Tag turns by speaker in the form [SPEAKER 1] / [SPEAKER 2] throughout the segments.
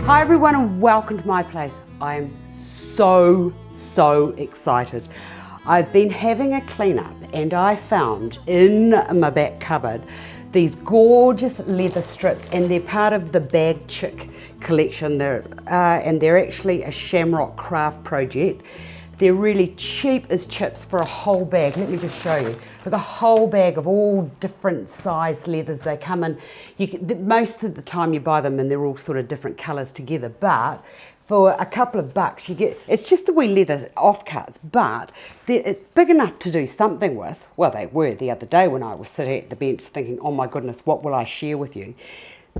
[SPEAKER 1] Hi everyone and welcome to my place. I am so excited. I've been having a clean up and I found in my back cupboard these gorgeous leather strips, and they're part of the Bag Chick collection. And they're actually a Shamrock craft project. They're really cheap as chips for a whole bag. Let me just show you. Look, a whole bag of all different size leathers. They come in, most of the time you buy them and they're all sort of different colours together, but for a couple of bucks you get, it's just the wee leather offcuts, but it's big enough to do something with. Well, they were the other day when I was sitting at the bench thinking, oh my goodness, what will I share with you?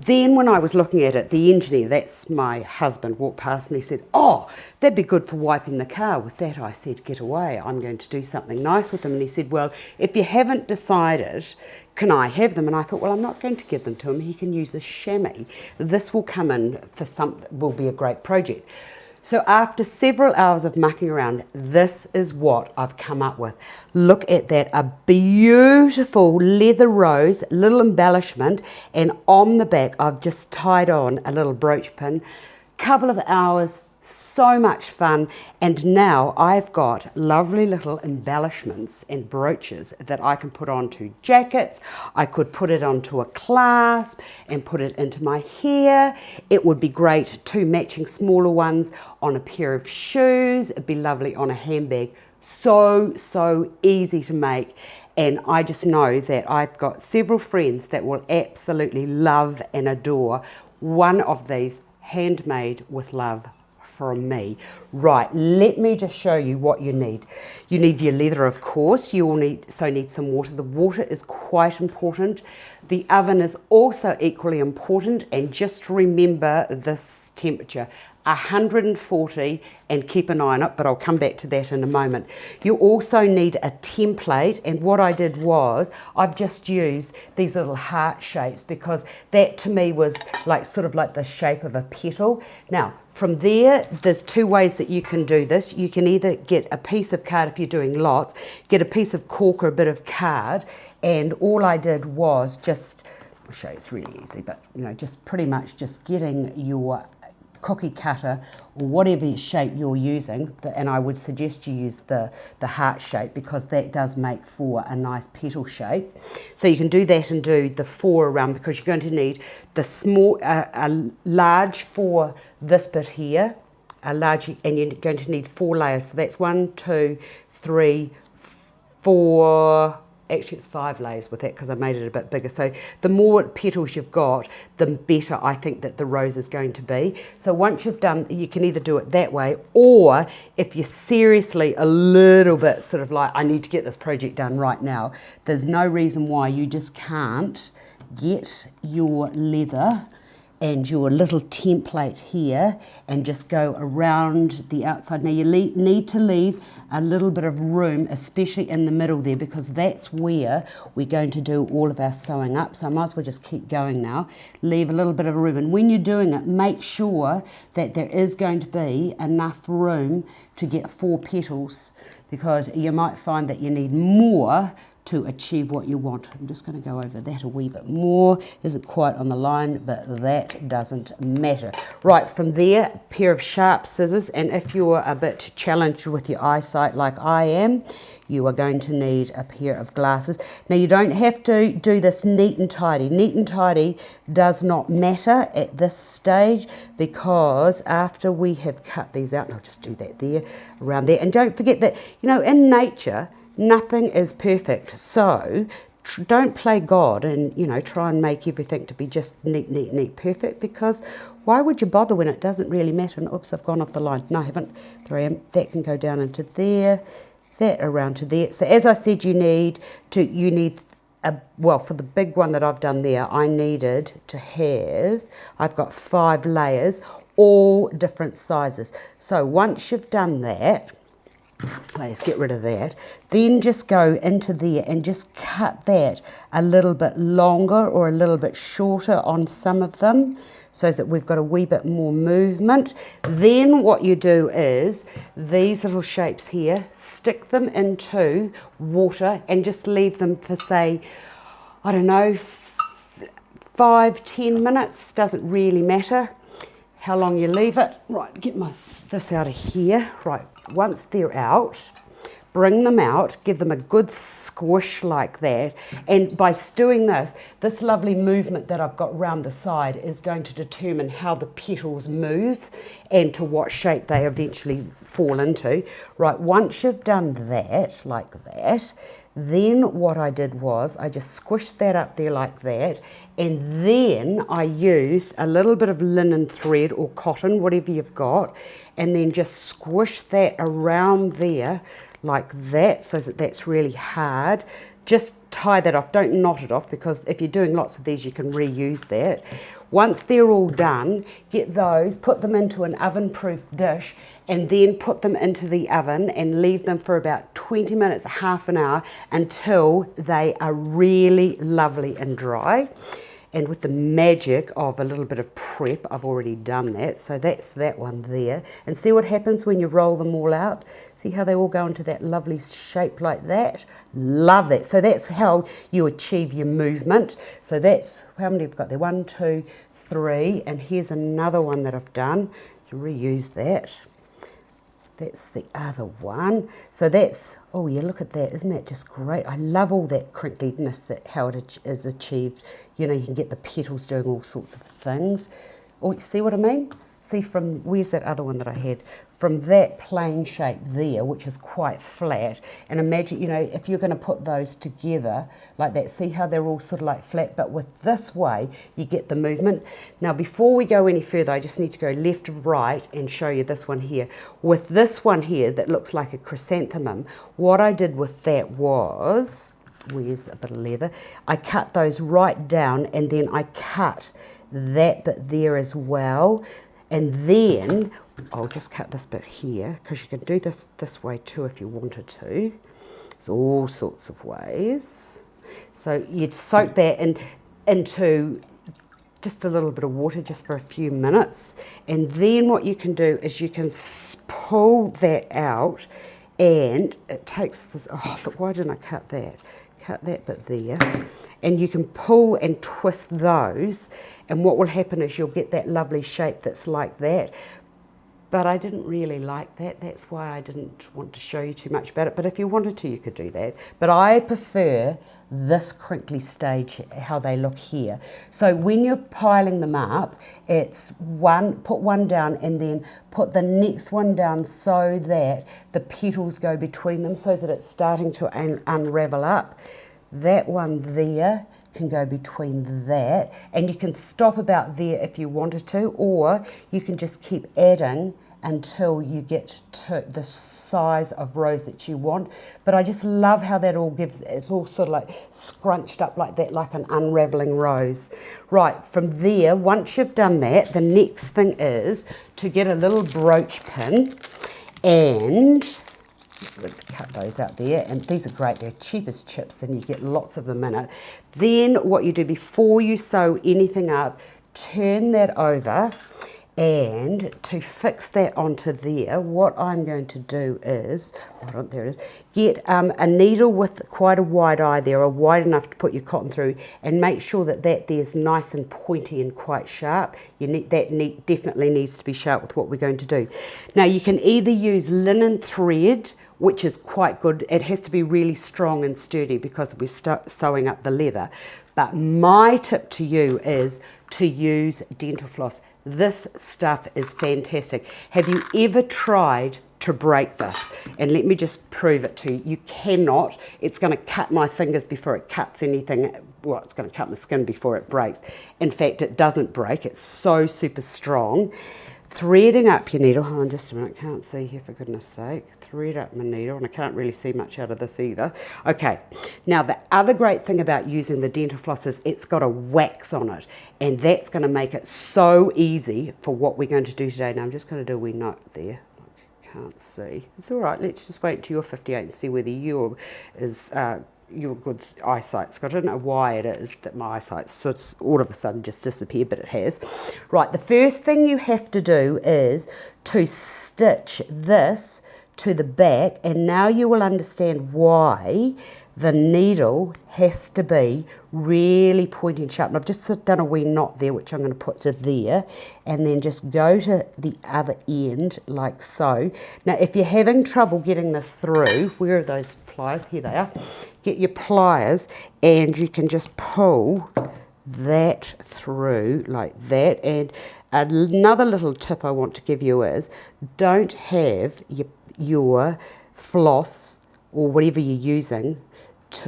[SPEAKER 1] Then when I was looking at it, the engineer, that's my husband, walked past me and said, oh, that'd be good for wiping the car. With that I said, get away, I'm going to do something nice with them. And he said, well, if you haven't decided, can I have them? And I thought, well, I'm not going to give them to him. He can use a chamois. This will come in for something, will be a great project. So after several hours of mucking around, this is what I've come up with. Look at that, a beautiful leather rose, little embellishment, and on the back I've just tied on a little brooch pin. Couple of hours, so much fun, and now I've got lovely little embellishments and brooches that I can put onto jackets. I could put it onto a clasp and put it into my hair. It would be great, two matching smaller ones on a pair of shoes. It'd be lovely on a handbag. So easy to make, and I just know that I've got several friends that will absolutely love and adore one of these, handmade with love from me. Right, let me just show you what you need. You need your leather, of course. You will need some water. The water is quite important. The oven is also equally important, and just remember this temperature, 140, and keep an eye on it, but I'll come back to that in a moment. You also need a template, and what I did was I've just used these little heart shapes because that to me was like sort of like the shape of a petal. Now from there's two ways that you can do this. You can either get a piece of card, if you're doing lots, get a piece of cork or a bit of card, and all I did was just, I'll show you, it's really easy, but you know, just pretty much just getting your cookie cutter or whatever shape you're using, and I would suggest you use the heart shape because that does make for a nice petal shape. So you can do that and do the 4 around, because you're going to need the small, a large for this bit here, a large, and you're going to need 4 layers. So that's 1, 2, 3, 4. Actually it's 5 layers with that because I made it a bit bigger. So the more petals you've got, the better I think that the rose is going to be. So once you've done, you can either do it that way, or if you're seriously a little bit sort of like, I need to get this project done right now, there's no reason why you just can't get your leather and your little template here and just go around the outside. Now you need to leave a little bit of room, especially in the middle there, because that's where we're going to do all of our sewing up. So I might as well just keep going now. Leave a little bit of room, and when you're doing it, make sure that there is going to be enough room to get 4 petals, because you might find that you need more to achieve what you want. I'm just going to go over that a wee bit more. Isn't quite on the line, but that doesn't matter. Right, from there, a pair of sharp scissors, and if you're a bit challenged with your eyesight like I am, you are going to need a pair of glasses. Now you don't have to do this neat and tidy. Neat and tidy does not matter at this stage, because after we have cut these out, and I'll just do that there, around there, and don't forget that, you know, in nature, nothing is perfect, so don't play God and, you know, try and make everything to be just neat, perfect, because why would you bother when it doesn't really matter? And oops, I've gone off the line. No, I haven't. 3M. That can go down into there, that around to there. So as I said, you need well, for the big one that I've done there, I needed to have, I've got 5 layers, all different sizes. So once you've done that, let's get rid of that. Then just go into there and just cut that a little bit longer or a little bit shorter on some of them, so that we've got a wee bit more movement. Then what you do is these little shapes here, stick them into water and just leave them for, say, I don't know, 5-10 minutes, doesn't really matter. how long you leave it. Right, get this out of here. Right, once they're out, bring them out, give them a good squish like that. And by doing this lovely movement that I've got round the side is going to determine how the petals move and to what shape they eventually fall into. Right, once you've done that, like that, then what I did was I just squished that up there like that, and then I used a little bit of linen thread or cotton, whatever you've got, and then just squish that around there like that, so that that's really hard. Just tie that off, don't knot it off, because if you're doing lots of these you can reuse that. Once they're all done, get those, put them into an oven-proof dish, and then put them into the oven and leave them for about 20 minutes, half an hour, until they are really lovely and dry. And with the magic of a little bit of prep, I've already done that. So that's that one there. And see what happens when you roll them all out? See how they all go into that lovely shape like that? Love that. So that's how you achieve your movement. So that's, how many have got there? 1, 2, 3. And here's another one that I've done. So reuse that. That's the other one. So that's, oh yeah, look at that. Isn't that just great? I love all that crinkliness, that how it is achieved. You know, you can get the petals doing all sorts of things. Oh, you see what I mean? See from, where's that other one that I had? From that plain shape there, which is quite flat, and imagine, you know, if you're going to put those together like that, see how they're all sort of like flat, but with this way, you get the movement. Now, before we go any further, I just need to go left and right and show you this one here. With this one here that looks like a chrysanthemum, what I did with that was, where's a bit of leather, I cut those right down, and then I cut that bit there as well. And then I'll just cut this bit here, because you can do this way too if you wanted to. There's all sorts of ways. So you'd soak that into just a little bit of water just for a few minutes. And then what you can do is you can pull that out, and it takes this, oh look, why didn't I cut that? Cut that bit there. And you can pull and twist those, and what will happen is you'll get that lovely shape that's like that. But I didn't really like that. That's why I didn't want to show you too much about it. But if you wanted to, you could do that. But I prefer this crinkly stage, how they look here. So when you're piling them up, it's put one down and then put the next one down so that the petals go between them, so that it's starting to unravel up. That one there can go between that, and you can stop about there if you wanted to, or you can just keep adding until you get to the size of rose that you want. But I just love how that all gives, it's all sort of like scrunched up like that, like an unraveling rose. Right, from there, once you've done that, the next thing is to get a little brooch pin, and cut those out there, and these are great, they're cheap as chips and you get lots of them in it. Then what you do before you sew anything up, turn that over, and to fix that onto there, what I'm going to do is, hold on, there it is, get a needle with quite a wide eye there, or wide enough to put your cotton through, and make sure that there's nice and pointy and quite sharp. Definitely needs to be sharp with what we're going to do. Now you can either use linen thread, which is quite good. It has to be really strong and sturdy because we're sewing up the leather. But my tip to you is to use dental floss. This stuff is fantastic. Have you ever tried to break this? And let me just prove it to you. You cannot. It's going to cut my fingers before it cuts anything. Well, it's going to cut my skin before it breaks. In fact, it doesn't break. It's so super strong. Threading up your needle, hold on just a minute, can't see here for goodness sake. Thread up my needle, and I can't really see much out of this either. Okay, now the other great thing about using the dental floss is it's got a wax on it, and that's going to make it so easy for what we're going to do today. Now I'm just going to do a wee note there. Can't see. It's all right, let's just wait till you're 58 and see whether your good eyesight. I don't know why it is that my eyesight sort of all of a sudden just disappeared, but it has. Right, the first thing you have to do is to stitch this to the back, and now you will understand why the needle has to be really pointy and sharp. And I've just done a wee knot there, which I'm going to put to there, and then just go to the other end like so. Now, if you're having trouble getting this through, where are those pliers? Here they are. Get your pliers, and you can just pull that through like that. And another little tip I want to give you is, don't have your floss or whatever you're using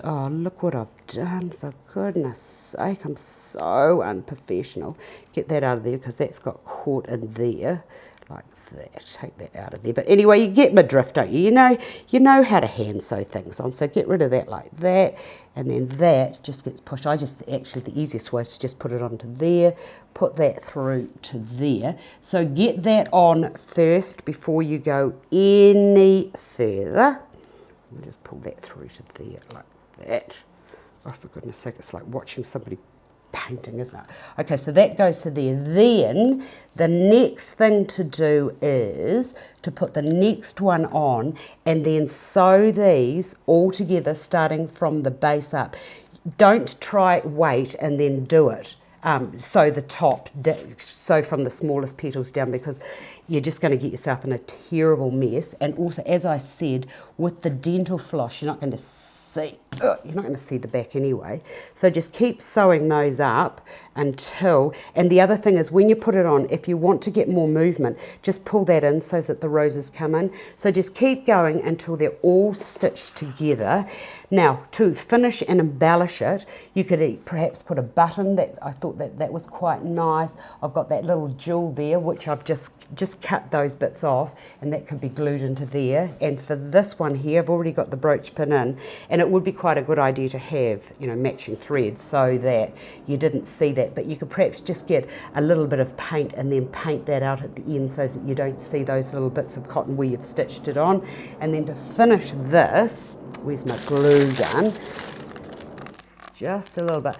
[SPEAKER 1] oh, look what I've done, for goodness sake, I'm so unprofessional. Get that out of there because that's got caught in there like that. Take that out of there. But anyway, you get my drift, don't you? You know how to hand sew things on, so get rid of that like that, and then that just gets pushed. Actually the easiest way is to just put it onto there, put that through to there. So get that on first before you go any further. And just pull that through to there like that. Oh, for goodness sake, it's like watching somebody painting, isn't it? Okay, so that goes to there. Then the next thing to do is to put the next one on and then sew these all together starting from the base up. Don't wait and then do it. Sew the top, sew from the smallest petals down, because you're just going to get yourself in a terrible mess. And also, as I said, with the dental floss, you're not going to see the back anyway. So just keep sewing those up until, and the other thing is when you put it on, if you want to get more movement, just pull that in so that the roses come in. So just keep going until they're all stitched together. Now, to finish and embellish it, you could perhaps put a button. That I thought that was quite nice. I've got that little jewel there, which I've just cut those bits off, and that could be glued into there. And for this one here, I've already got the brooch pin in, and it would be quite a good idea to have, matching threads so that you didn't see that. But you could perhaps just get a little bit of paint and then paint that out at the end so that you don't see those little bits of cotton where you've stitched it on. And then to finish this, where's my glue gun? Just a little bit.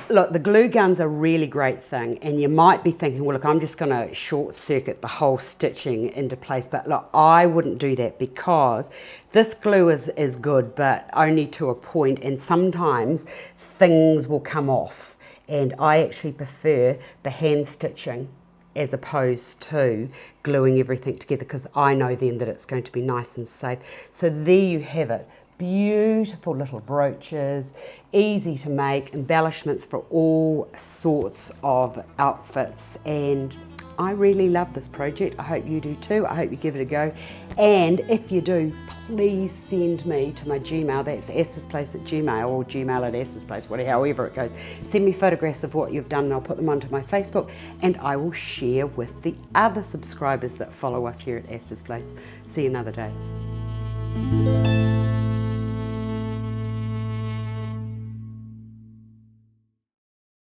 [SPEAKER 1] Look, the glue gun's a really great thing, and you might be thinking, well, look, I'm just going to short circuit the whole stitching into place. But look, I wouldn't do that, because this glue is good, but only to a point, and sometimes things will come off. And I actually prefer the hand stitching as opposed to gluing everything together, because I know then that it's going to be nice and safe. So there you have it. Beautiful little brooches, easy to make, embellishments for all sorts of outfits, and I really love this project. I hope you do too. I hope you give it a go, and if you do, please send me to my Gmail. That's astar'splace@gmail, or gmail@astar'splace, however it goes. Send me photographs of what you've done, and I'll put them onto my Facebook, and I will share with the other subscribers that follow us here at Astar's Place. See you another day.